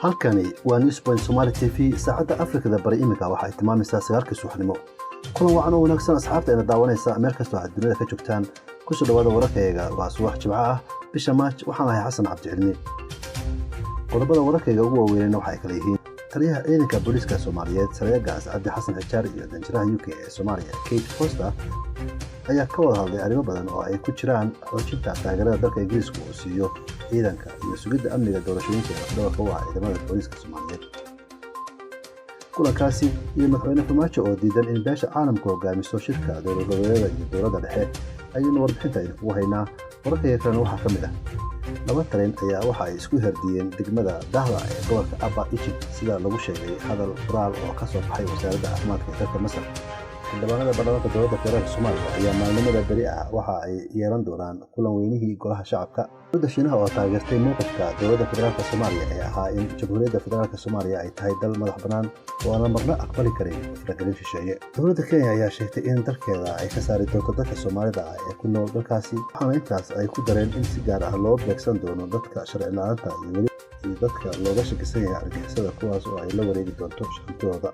halkani waa Newspoint Somali TV saacada Afrikada bari imika waxa ay tilmaamaysaa 9 subaxnimo kulan wacan oo wanaagsan asxaabta ina daawanaysa meel kasta oo dunida ka joogtaan ku soo dhawaada wararkayga waa subax Jimco ah bisha March waxaan ahay Xasan Cabdi Cilmi qodobada wararkayga ugu waaweyn waxa ay kala yihiin taliyaha ciidanka booliska Soomaaliyeed Saraakiil Cabdi Xasan Xijaar iyo danjiraha UK ee Soomaaliya Kate Foster ayaa ka wada hadlay arrimo badan oo ay ku jiraan xoojinta taageerada dalka Ingiriiska oo siiyo ciidanka iyo sugidda amniga doorashooyinka dalka waa ciidamada booliska Soomaaliyeed kulankaasi iyo madaxweyne Farmaajo oo diidan in beesha caalamka hogaamiso shirka dowladda iyo dowladda dhexe ayuu warbixinta ugu haynaa wararkayga kalena waxaa ka mid ah laba tareen ayaa waxa ay isku herdiyeen degmada Dahra ee gobolka Upper Egypt sida lagu sheegay hadal qoraal oo ka soo baxay wasaaradda caafimaadka ee dalka Masar xildhibaanada baarlamaanka dowladda federaalka Soomaaliya ayaa maalmada bari ah waxa ay yeelan doonaan kulan weynihii golaha shacabka dowladda Shiinaha oo taageertay mowqifka dowladda federaalka Soomaaliya ee ahaa in Jamhuuriyadda Federaalka Soomaaliya ay tahay dal madax bannaan oo aan marna aqbali karin faragelin shisheeye dowladda Kenya ayaa sheegtay in dalkeeda ay ka saari doonto dadka Soomaalida ah ee ku nool dalkaasi waxaana intaas ay ku dareen in si gaar ah loo beegsan doono dadka sharci la'aanta iyo dadka looga shakisan yahay argagixisada kuwaas oo ay la wareegi doonto shaqadooda